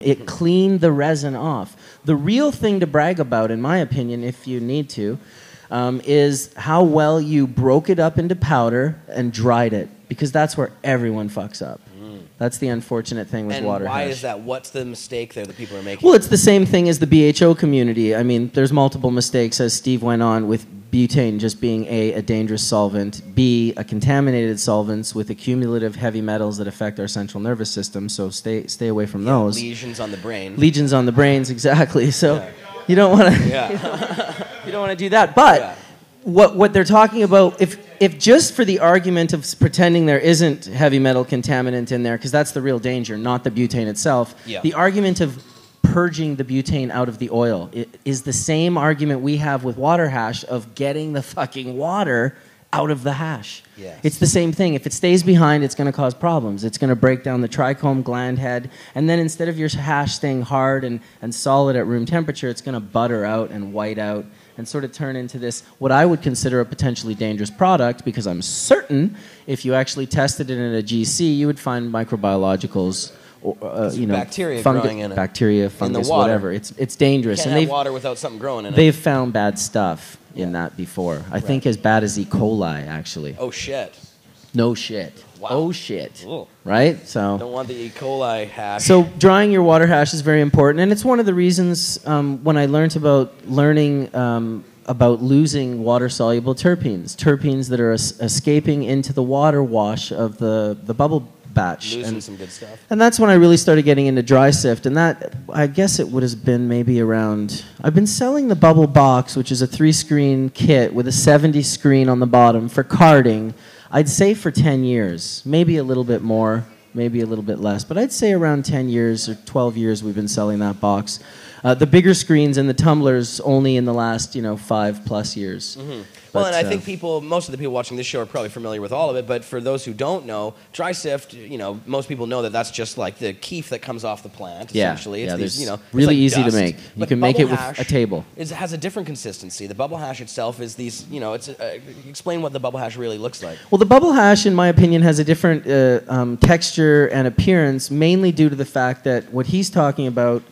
It cleaned the resin off. The real thing to brag about, in my opinion, if you need to, is how well you broke it up into powder and dried it, because that's where everyone fucks up. That's the unfortunate thing with water hash. And why is that? What's the mistake there that people are making? Well, it's the same thing as the BHO community. I mean, there's multiple mistakes, as Steve went on, with butane just being a dangerous solvent, B, a contaminated solvent with accumulative heavy metals that affect our central nervous system, so stay away from those. Lesions on the brain. Lesions on the brains, exactly. So you don't want to you don't want to do that. But what they're talking about, if just for the argument of pretending there isn't heavy metal contaminant in there, because that's the real danger, not the butane itself, the argument of purging the butane out of the oil is the same argument we have with water hash of getting the fucking water out of the hash. Yes. It's the same thing. If it stays behind, it's going to cause problems. It's going to break down the trichome gland head, and then instead of your hash staying hard and solid at room temperature, it's going to butter out and white out and sort of turn into this, what I would consider a potentially dangerous product, because I'm certain if you actually tested it in a GC, you would find microbiologicals, bacteria growing in it. Bacteria, fungus, whatever. It's dangerous. You can't have water without something growing in it. They've found bad stuff in that before. I think as bad as E. coli, actually. Oh, shit. No shit. Wow. Oh, shit. Ooh. Right? So don't want the E. coli hash. So drying your water hash is very important, and it's one of the reasons when I learned about losing water-soluble terpenes that are escaping into the water wash of the bubble batch. Losing some good stuff. And that's when I really started getting into dry sift, and that, I guess it would have been maybe around, I've been selling the Bubble Box, which is a 3-screen kit with a 70 screen on the bottom for carding, I'd say for 10 years, maybe a little bit more, maybe a little bit less, but I'd say around 10 years or 12 years we've been selling that box. The bigger screens and the tumblers only in the last, 5+ years. Mm-hmm. Well, and I think most of the people watching this show are probably familiar with all of it, but for those who don't know, dry sift, most people know that that's just like the keef that comes off the plant, essentially. It's these, really like easy dust. to make. You can make it with a table. It has a different consistency. The bubble hash itself is these, explain what the bubble hash really looks like. Well, the bubble hash, in my opinion, has a different texture and appearance, mainly due to the fact that what he's talking about,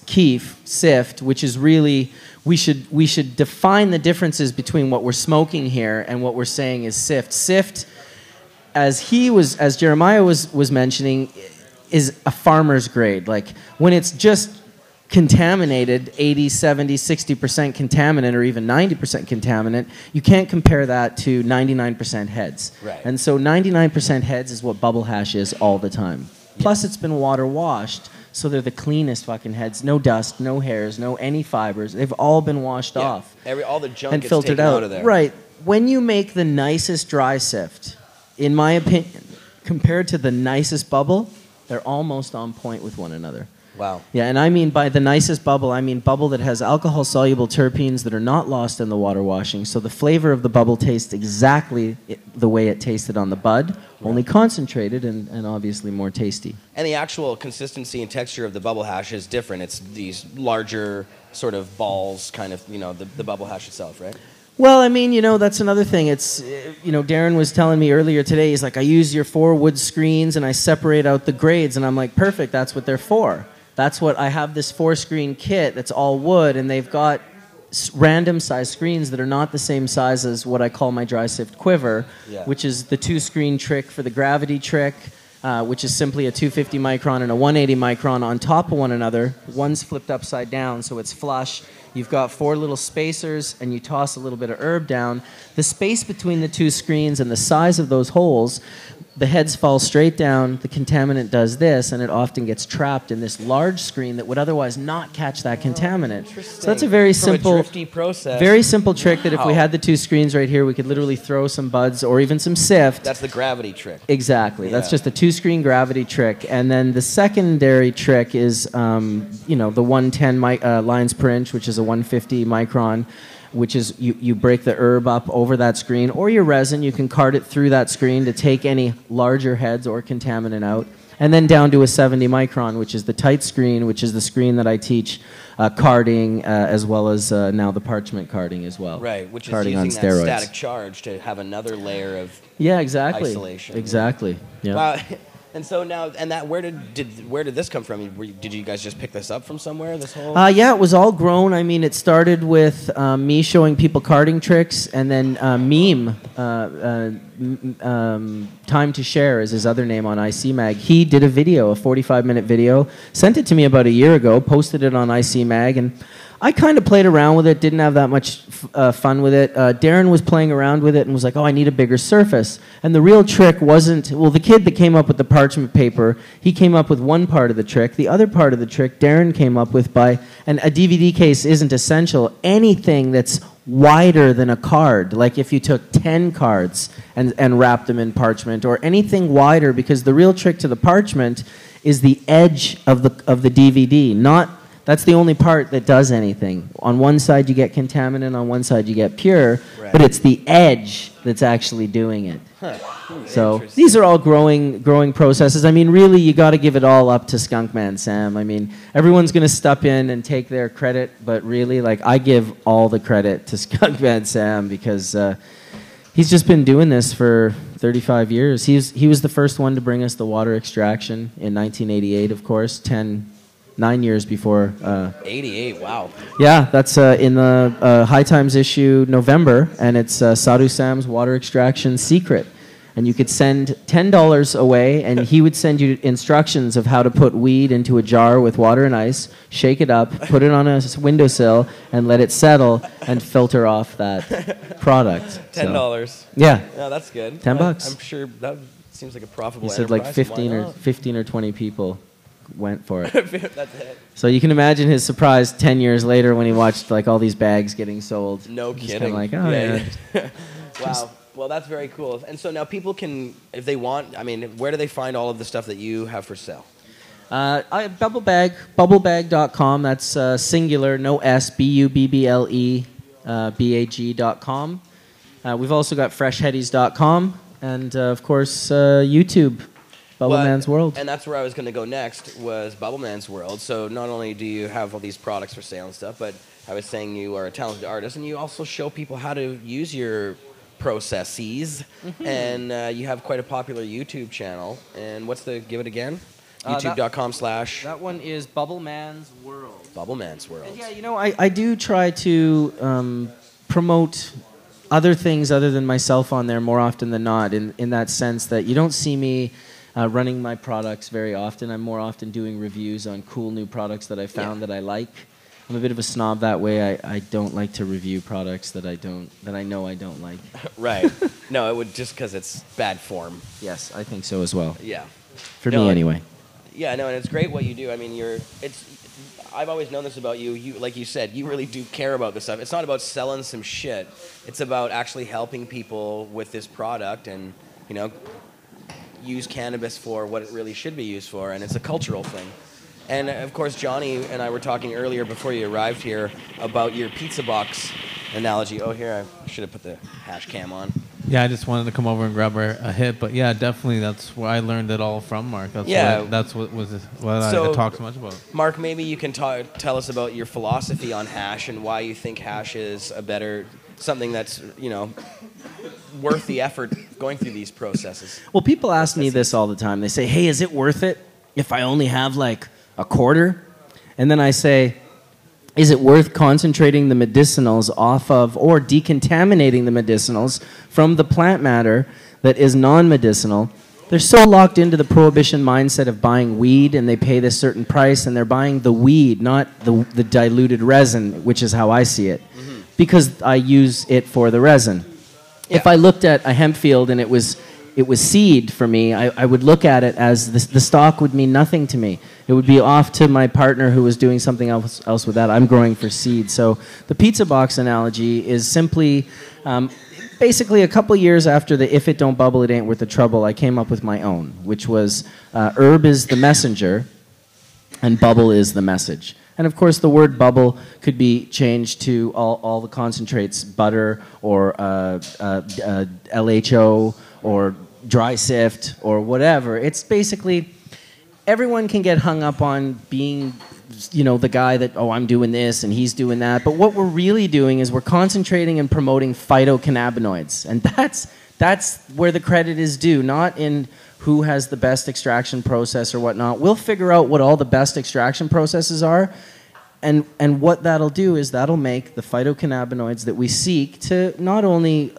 keef, sift, which is really, we should define the differences between what we're smoking here and what we're saying is sift. Sift, as Jeremiah was mentioning, is a farmer's grade. Like when it's just contaminated, 80, 70, 60% contaminant or even 90% contaminant, you can't compare that to 99% heads. Right. And so 99% heads is what bubble hash is all the time. Plus it's been water washed. So they're the cleanest fucking heads. No dust, no hairs, no any fibers. They've all been washed off. All the junk and gets filtered taken out of there. Right. When you make the nicest dry sift, in my opinion, compared to the nicest bubble, they're almost on point with one another. Wow. Yeah, and I mean by the nicest bubble, I mean bubble that has alcohol-soluble terpenes that are not lost in the water washing. So the flavor of the bubble tastes exactly the way it tasted on the bud, only concentrated and obviously more tasty. And the actual consistency and texture of the bubble hash is different. It's these larger sort of balls, kind of, the bubble hash itself, right? Well, I mean, that's another thing. It's, Darren was telling me earlier today, he's like, I use your 4 wood screens and I separate out the grades. And I'm like, perfect, that's what they're for. That's what I have, this 4-screen kit that's all wood, and they've got random size screens that are not the same size as what I call my dry sift quiver, which is the 2-screen trick for the gravity trick, which is simply a 250 micron and a 180 micron on top of one another. One's flipped upside down, so it's flush. You've got 4 little spacers, and you toss a little bit of herb down. The space between the 2 screens and the size of those holes, the heads fall straight down, the contaminant does this, and it often gets trapped in this large screen that would otherwise not catch that contaminant. So that's a very simple, drifty process. Very simple trick that if we had the 2 screens right here, we could literally throw some buds or even some sift. That's the gravity trick. Exactly. That's just a 2-screen gravity trick. And then the secondary trick is, the 110 lines per inch, which is a 150 micron, which is you break the herb up over that screen, or your resin, you can cart it through that screen to take any larger heads or contaminant out, and then down to a 70 micron, which is the tight screen, which is the screen that I teach carding, as well as now the parchment carding as well. Right, which is carding using on that static charge to have another layer of isolation. Exactly. Yeah. Wow. And so now, and that where did this come from? Did you guys just pick this up from somewhere? This whole yeah, it was all grown. I mean, it started with me showing people carding tricks, and then Time to Share is his other name on IC Mag. He did a video, a 45-minute video, sent it to me about a year ago, posted it on IC Mag, and I kind of played around with it, didn't have that much fun with it. Darren was playing around with it and was like, oh, I need a bigger surface. And the real trick wasn't, well, the kid that came up with the parchment paper, he came up with one part of the trick. The other part of the trick, Darren came up with and a DVD case isn't essential, anything that's wider than a card, like if you took 10 cards and wrapped them in parchment, or anything wider, because the real trick to the parchment is the edge of the DVD, that's the only part that does anything. On one side you get contaminant, on one side you get pure, but it's the edge that's actually doing it. So these are all growing processes. I mean, really, you got to give it all up to Skunkman Sam. I mean, everyone's going to step in and take their credit, but really, like, I give all the credit to Skunkman Sam because he's just been doing this for 35 years. He was the first one to bring us the water extraction in 1988, of course, 9 years before. 88, wow. Yeah, that's in the High Times issue November, and it's Sadhu Sam's Water Extraction Secret. And you could send $10 away, and he would send you instructions of how to put weed into a jar with water and ice, shake it up, put it on a windowsill, and let it settle, and filter off that product. $10. So, yeah. No, that's good. $10. I'm sure that seems like a profitable enterprise. He said like 15 or 20 people went for it. That's it. So you can imagine his surprise 10 years later when he watched like all these bags getting sold. No Just kidding. Like, oh yeah. Wow. Well, that's very cool. And so now people can, if they want, I mean, where do they find all of the stuff that you have for sale? Bubblebag.com. That's singular, no S, BUBBLE, BAG.com. We've also got freshheadies.com, and of course YouTube. Bubbleman's World. And that's where I was going to go next, was Bubbleman's World. So not only do you have all these products for sale and stuff, but I was saying you are a talented artist, and you also show people how to use your processes. Mm-hmm. And you have quite a popular YouTube channel. And give it again? YouTube.com/ That one is Bubbleman's World. Bubbleman's World. And yeah, you know, I do try to promote other things other than myself on there more often than not, in that sense that you don't see me running my products very often. I'm more often doing reviews on cool new products that I found that I like. I'm a bit of a snob that way. I don't like to review products that I know I don't like. Right. No, it would just because it's bad form. Yes, I think so as well. Yeah. For me anyway. Yeah, no, and it's great what you do. I mean, I've always known this about you. You, like you said, you really do care about this stuff. It's not about selling some shit. It's about actually helping people with this product and, you know, use cannabis for what it really should be used for, and it's a cultural thing. And of course, Johnny and I were talking earlier before you arrived here about your pizza box analogy. Oh, here, I should have put the hash cam on. Yeah, I just wanted to come over and grab a hit, but yeah, definitely that's where I learned it all from, Mark. That's what I talk so much about. Mark, maybe you can tell us about your philosophy on hash and why you think hash is something that's, you know, worth the effort going through these processes. Well, people ask me this all the time. They say, hey, is it worth it if I only have like a quarter? And then I say, is it worth concentrating the medicinals off of or decontaminating the medicinals from the plant matter that is non-medicinal? They're so locked into the prohibition mindset of buying weed, and they pay this certain price, and they're buying the weed, not the diluted resin, which is how I see it, because I use it for the resin. Yeah. If I looked at a hemp field and it was seed for me, I would look at it as the stock would mean nothing to me. It would be off to my partner who was doing something else with that. I'm growing for seed. So the pizza box analogy is simply, basically a couple years after the if it don't bubble, it ain't worth the trouble, I came up with my own, which was herb is the messenger and bubble is the message. And of course, the word bubble could be changed to all the concentrates, butter or LHO or dry sift or whatever. It's basically, everyone can get hung up on being, you know, the guy that, oh, I'm doing this and he's doing that. But what we're really doing is we're concentrating and promoting phytocannabinoids. And that's where the credit is due, not in who has the best extraction process or whatnot. We'll figure out what all the best extraction processes are. And what that'll do is that'll make the phytocannabinoids that we seek to not only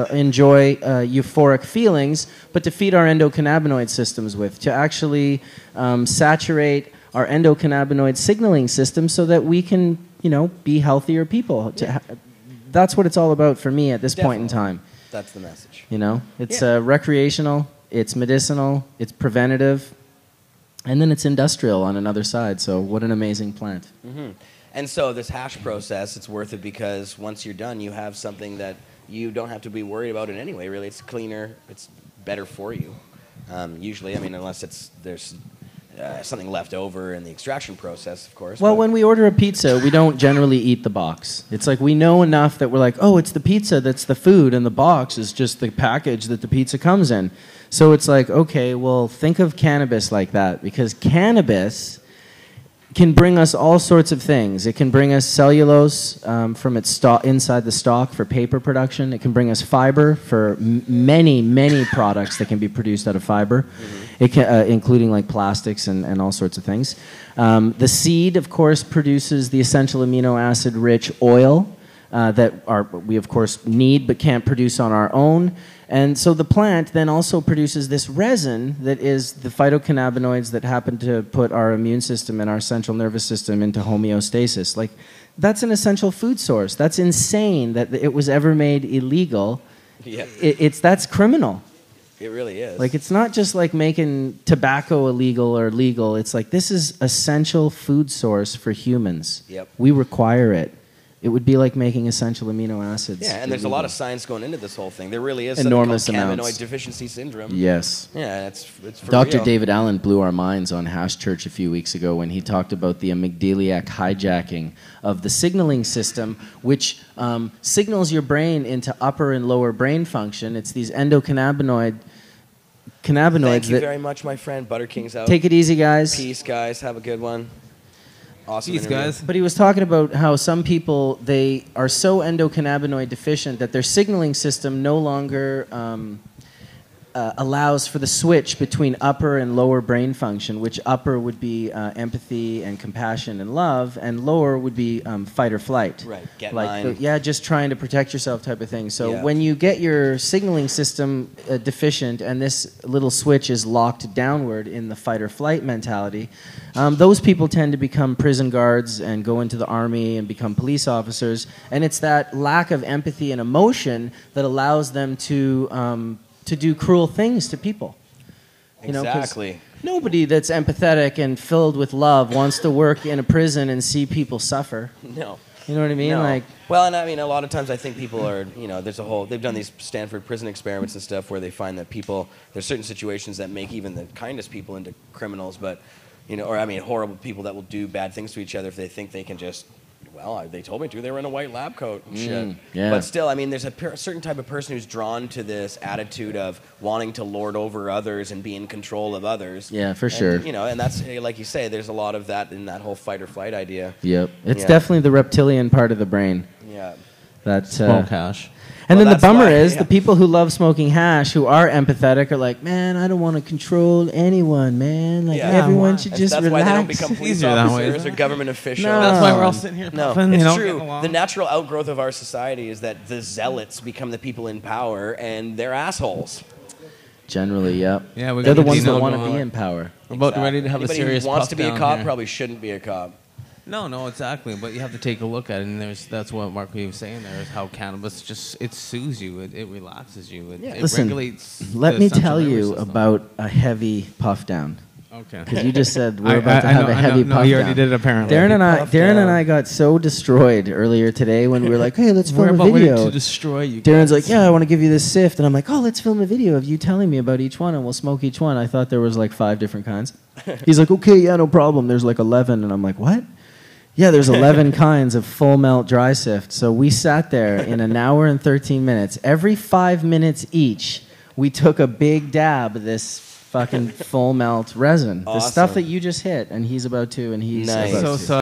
enjoy euphoric feelings, but to feed our endocannabinoid systems with, to actually saturate our endocannabinoid signaling system so that we can, be healthier people. That's what it's all about for me at this point in time. That's the message. It's recreational, it's medicinal, it's preventative. And then it's industrial on another side, so what an amazing plant. Mm-hmm. And so this hash process, it's worth it because once you're done, you have something that you don't have to be worried about in any way, really. It's cleaner, it's better for you, usually. Unless there's something left over in the extraction process, of course. Well, when we order a pizza, we don't generally eat the box. It's like we know enough that we're like, oh, it's the pizza that's the food, and the box is just the package that the pizza comes in. So it's like, okay, well, think of cannabis like that, because cannabis can bring us all sorts of things. It can bring us cellulose from its inside the stalk for paper production. It can bring us fiber for many, many products that can be produced out of fiber, it can, including like plastics and all sorts of things. The seed, of course, produces the essential amino acid-rich oil that we, of course, need but can't produce on our own. And so the plant then also produces this resin that is the phytocannabinoids that happen to put our immune system and our central nervous system into homeostasis. Like, that's an essential food source. That's insane that it was ever made illegal. Yeah. That's criminal. It really is. Like, it's not just like making tobacco illegal or legal. It's like, this is essential food source for humans. Yep. We require it. It would be like making essential amino acids. Yeah, and there's a lot of science going into this whole thing. There really is enormous something called amounts. cannabinoid deficiency syndrome. Yes. Yeah, it's for Dr. real. David Allen blew our minds on Hash Church a few weeks ago when he talked about the amygdaliac hijacking of the signaling system, which signals your brain into upper and lower brain function. It's these endocannabinoids. Thank you very much, my friend. Butter King's out. Take it easy, guys. Peace, guys. Have a good one. Awesome Peace, interview. guys. But he was talking about how some people, they are so endocannabinoid deficient that their signaling system no longer allows for the switch between upper and lower brain function, which upper would be empathy and compassion and love, and lower would be fight or flight. Right, get mine. Just trying to protect yourself type of thing. So Yeah. when you get your signaling system deficient and this little switch is locked downward in the fight or flight mentality, those people tend to become prison guards and go into the army and become police officers. And it's that lack of empathy and emotion that allows them to do cruel things to people. Exactly. Nobody that's empathetic and filled with love wants to work in a prison and see people suffer. No. You know what I mean? No. Like, well, and I mean, a lot of times I think people are, they've done these Stanford prison experiments and stuff where they find that there's certain situations that make even the kindest people into criminals, but, horrible people that will do bad things to each other if they think they can just, they told me to. They were in a white lab coat and shit. Yeah. But still, there's a certain type of person who's drawn to this attitude of wanting to lord over others and be in control of others. Yeah, for sure. And that's, like you say, there's a lot of that in that whole fight or flight idea. Yep. It's definitely the reptilian part of the brain. Yeah. That smoke hash. And Well, then the that's bummer why- is yeah. the people who love smoking hash, who are empathetic, are like, man, I don't want to control anyone, man. Like, Yeah. everyone why? should That's just why relax. they don't become police Easier that way, officers isn't or it? government officials. No. That's why we're all sitting here No, puffing, it's getting true. along. The natural outgrowth of our society is that the zealots become the people in power, and they're assholes. Generally, yep. Yeah, we They're got the ones that Dino want to going be on. in power. We're about Exactly. ready to have Anybody a serious who wants puff to be a down cop here. probably shouldn't be a cop. No, exactly. But you have to take a look at it, and that's what Mark was saying there, is how cannabis it soothes you, it relaxes you, it Listen, regulates. let the me central tell nervous you system. about a heavy puff down. Okay. Because you just said we're about to have a heavy puff No, you already down. did it apparently. Darren puff and down. I got so destroyed earlier today when we were like, hey, let's We're film a about ready video. to destroy you. Darren's guys. like, yeah, I want to give you this sift. And I'm like, oh, let's film a video of you telling me about each one and we'll smoke each one. I thought there was like 5 different kinds. He's like, okay, yeah, no problem. There's like 11. And I'm like, what? Yeah, there's 11 kinds of full melt dry sift. So we sat there in an hour and 13 minutes. Every 5 minutes each, we took a big dab of this fucking full melt resin. The stuff Awesome. that you just hit, and he's about to, and he's Nice. about to. So